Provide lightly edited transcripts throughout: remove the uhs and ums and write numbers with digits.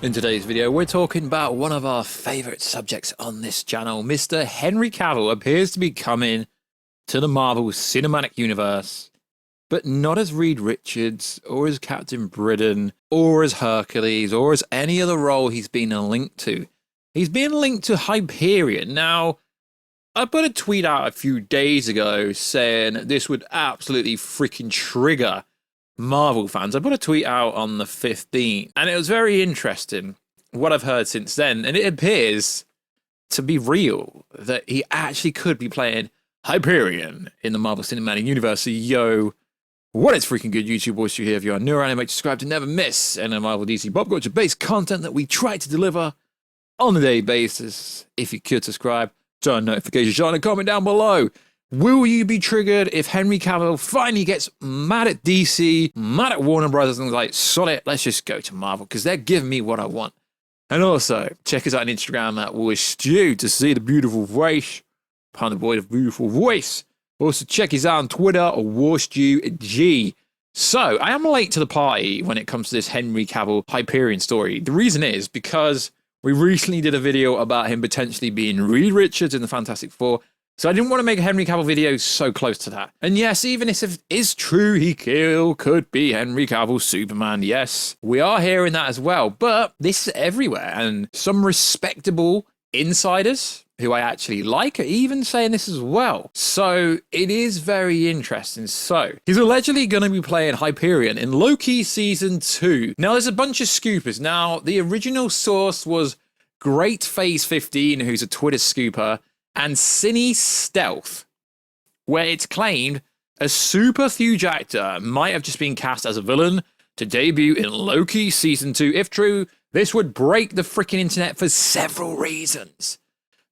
In today's video, we're talking about one of our favourite subjects on this channel. Mr. Henry Cavill appears to be coming to the Marvel Cinematic Universe, but not as Reed Richards, or as Captain Britain, or as Hercules, or as any other role he's been linked to. He's been linked to Hyperion. Now, I put a tweet out a few days ago saying this would absolutely freaking trigger Marvel fans. I put a tweet out on the 15th, and it was very interesting what I've heard since then, and it appears to be real that he actually could be playing Hyperion in the Marvel Cinematic Universe. So, yo, what is freaking good, YouTube boys? You here? If you are new around, make subscribe to never miss any Marvel DC pop culture based content that we try to deliver on a daily basis. If you could subscribe, turn notifications on, and comment down below. Will you be triggered if Henry Cavill finally gets mad at DC, mad at Warner Brothers, and like, sod it, let's just go to Marvel, because they're giving me what I want. And also, check us out on Instagram at WishStew to see the beautiful voice behind the boy, the beautiful voice. Also, check us out on Twitter or WarStewG. So, I am late to the party when it comes to this Henry Cavill Hyperion story. The reason is because we recently did a video about him potentially being Reed Richards in the Fantastic Four. So I didn't want to make a Henry Cavill video so close to that. And yes, even if it is true he could be Henry Cavill Superman, yes, we are hearing that as well. But this is everywhere, and some respectable insiders who I actually like are even saying this as well. So it is very interesting. So he's allegedly going to be playing Hyperion in Loki Season 2. Now there's a bunch of scoopers. Now the original source was Great Phase 15, who's a Twitter scooper, and Cine Stealth, where it's claimed a super huge actor might have just been cast as a villain to debut in Loki Season 2. If true, this would break the freaking internet for several reasons.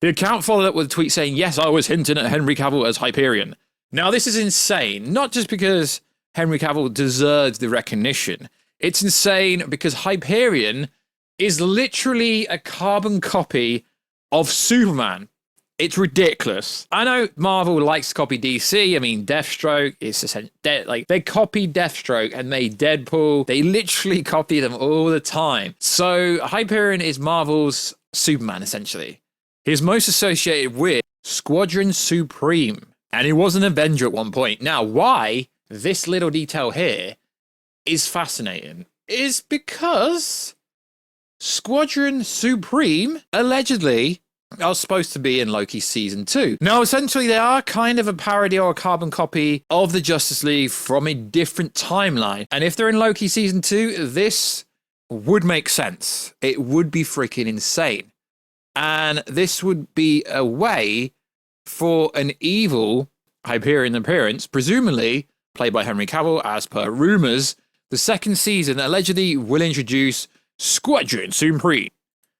The account followed up with a tweet saying, yes, I was hinting at Henry Cavill as Hyperion. Now, this is insane, not just because Henry Cavill deserves the recognition. It's insane because Hyperion is literally a carbon copy of Superman. It's ridiculous. I know Marvel likes to copy DC. I mean, Deathstroke is like they copied Deathstroke and made Deadpool. They literally copy them all the time. So Hyperion is Marvel's Superman, essentially. He's most associated with Squadron Supreme, and he was an Avenger at one point. Now, why this little detail here is fascinating is because Squadron Supreme allegedly are supposed to be in Loki Season 2. Now, essentially, they are kind of a parody or a carbon copy of the Justice League from a different timeline. And if they're in Loki Season 2, this would make sense. It would be freaking insane. And this would be a way for an evil Hyperion appearance, presumably played by Henry Cavill, as per rumors. The second season allegedly will introduce Squadron Supreme.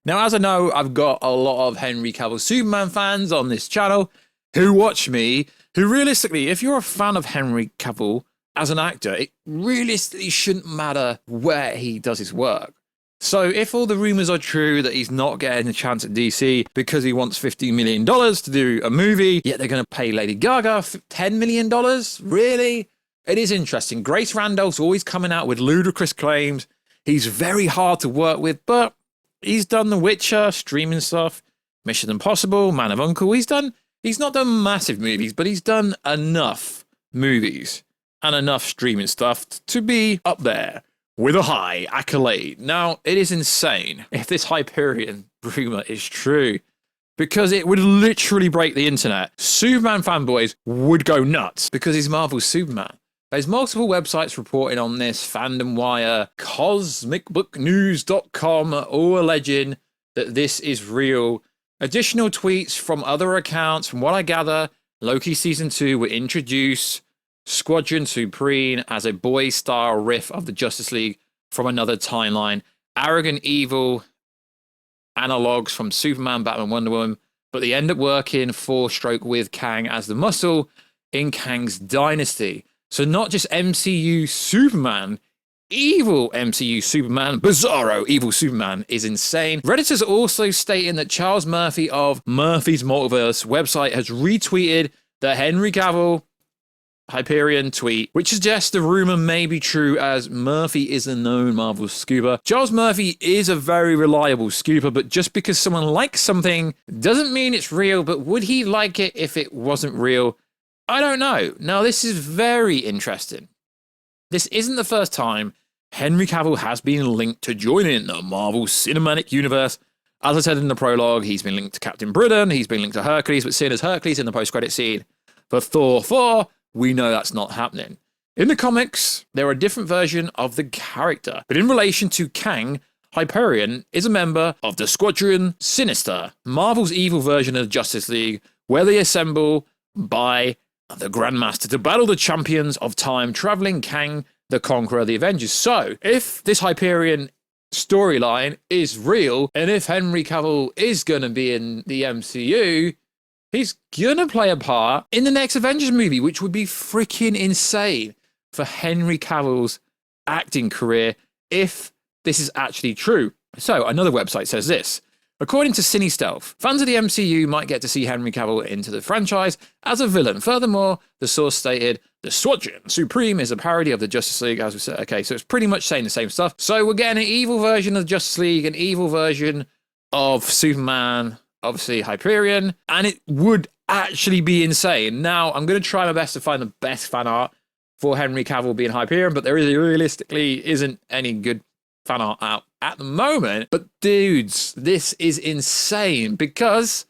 Now, as I know, I've got a lot of Henry Cavill Superman fans on this channel who watch me, who realistically, if you're a fan of Henry Cavill as an actor, it realistically shouldn't matter where he does his work. So if all the rumors are true that he's not getting a chance at DC because he wants $50 million to do a movie, yet they're going to pay Lady Gaga $10 million, really? It is interesting. Grace Randolph's always coming out with ludicrous claims. He's very hard to work with, but he's done The Witcher, streaming stuff, Mission Impossible, Man of Uncle. He's not done massive movies, but he's done enough movies and enough streaming stuff to be up there with a high accolade. Now, it is insane if this Hyperion rumor is true, because it would literally break the internet. Superman fanboys would go nuts because he's Marvel's Superman. There's multiple websites reporting on this, Fandom Wire, CosmicBookNews.com, all alleging that this is real. Additional tweets from other accounts, from what I gather, Loki Season 2 will introduce Squadron Supreme as a boy-style riff of the Justice League from another timeline. Arrogant evil analogues from Superman, Batman, Wonder Woman, but they end up working four-stroke with Kang as the muscle in Kang's Dynasty. So not just MCU Superman, evil MCU Superman, bizarro evil Superman is insane. Redditors also stating that Charles Murphy of Murphy's Multiverse website has retweeted that Henry Cavill Hyperion tweet, which suggests the rumor may be true as Murphy is a known Marvel scooper. Giles Murphy is a very reliable scooper, but just because someone likes something doesn't mean it's real. But would he like it if it wasn't real? I don't know. Now, this is very interesting. This isn't the first time Henry Cavill has been linked to joining the Marvel Cinematic Universe. As I said in the prologue, he's been linked to Captain Britain, he's been linked to Hercules, but seeing as Hercules in the post-credit scene for Thor 4, we know that's not happening. In the comics, there are a different version of the character, but in relation to Kang, Hyperion is a member of the Squadron Sinister, Marvel's evil version of the Justice League, where they assemble by the Grandmaster to battle the champions of time, traveling Kang, the Conqueror, the Avengers. So, if this Hyperion storyline is real, and if Henry Cavill is going to be in the MCU, he's going to play a part in the next Avengers movie, which would be freaking insane for Henry Cavill's acting career if this is actually true. So, another website says this. According to Cine Stealth, fans of the MCU might get to see Henry Cavill into the franchise as a villain. Furthermore, the source stated, the Squadron Supreme is a parody of the Justice League, as we said. Okay, so it's pretty much saying the same stuff. So we're getting an evil version of the Justice League, an evil version of Superman, obviously Hyperion, and it would actually be insane. Now, I'm going to try my best to find the best fan art for Henry Cavill being Hyperion, but there realistically isn't any good fan art out at the moment. But dudes, this is insane because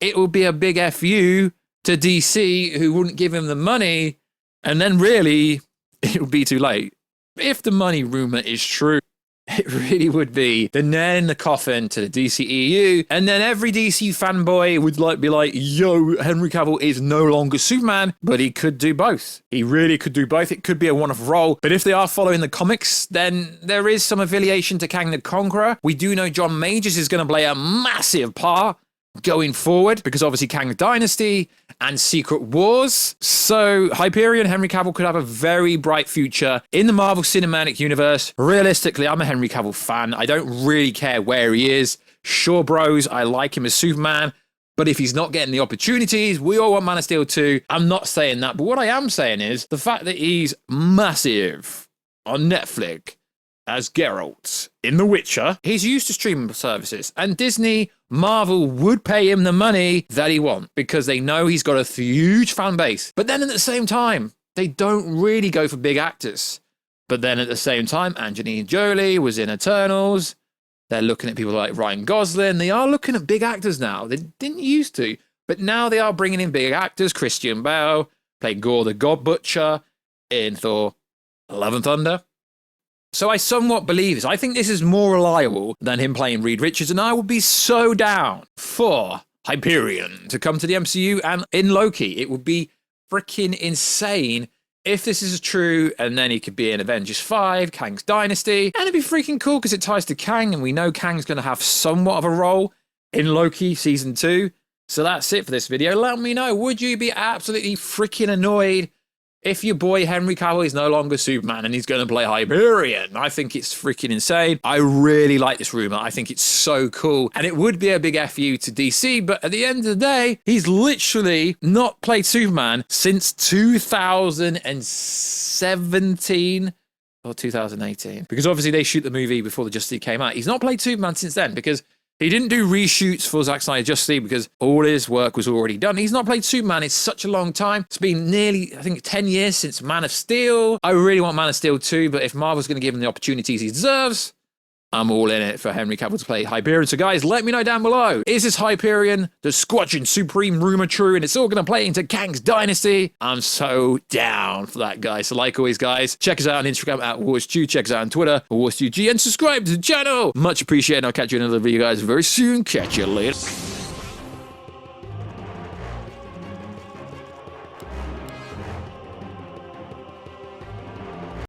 it will be a big FU to DC, who wouldn't give him the money, and then really it would be too late. If the money rumor is true, it really would be the nail in the coffin to the DCEU, and then every DC fanboy would be like, yo, Henry Cavill is no longer Superman, but he could do both. He really could do both. It could be a one-off role, but if they are following the comics, then there is some affiliation to Kang the Conqueror. We do know John Majors is going to play a massive part going forward, because obviously Kang Dynasty and Secret Wars. So Hyperion, Henry Cavill could have a very bright future in the Marvel Cinematic Universe. Realistically, I'm a Henry Cavill fan. I don't really care where he is. Sure, bros, I like him as Superman, but if he's not getting the opportunities, we all want Man of Steel 2. I'm not saying that, but what I am saying is the fact that he's massive on Netflix as Geralt in The Witcher, he's used to streaming services, and Disney, Marvel would pay him the money that he wants because they know he's got a huge fan base. But then at the same time, they don't really go for big actors. But then at the same time, Angelina Jolie was in Eternals. They're looking at people like Ryan Gosling. They are looking at big actors now. They didn't used to, but now they are bringing in big actors. Christian Bale played Gore the God Butcher in Thor: Love and Thunder. So I somewhat believe this. I think this is more reliable than him playing Reed Richards, and I would be so down for Hyperion to come to the MCU and in Loki. It would be freaking insane if this is true, and then he could be in Avengers 5, Kang's Dynasty, and it'd be freaking cool because it ties to Kang, and we know Kang's going to have somewhat of a role in Loki Season 2. So that's it for this video. Let me know, would you be absolutely freaking annoyed if your boy Henry Cavill is no longer Superman and he's going to play Hyperion? I think it's freaking insane. I really like this rumor. I think it's so cool. And it would be a big FU to DC, but at the end of the day, he's literally not played Superman since 2017 or 2018. Because obviously they shoot the movie before the Justice League came out. He's not played Superman since then because he didn't do reshoots for Zack Snyder's Justice League because all his work was already done. He's not played Superman in such a long time. It's been nearly, I think, 10 years since Man of Steel. I really want Man of Steel 2, but if Marvel's going to give him the opportunities he deserves, I'm all in it for Henry Cavill to play Hyperion. So guys, let me know down below. Is this Hyperion, the Squadron Supreme rumor true, and it's all going to play into Kang's Dynasty? I'm so down for that, guys. So like always, guys, check us out on Instagram at WarsStew. Check us out on Twitter, WarsStewG, and subscribe to the channel. Much appreciated. I'll catch you in another video, guys, very soon. Catch you later.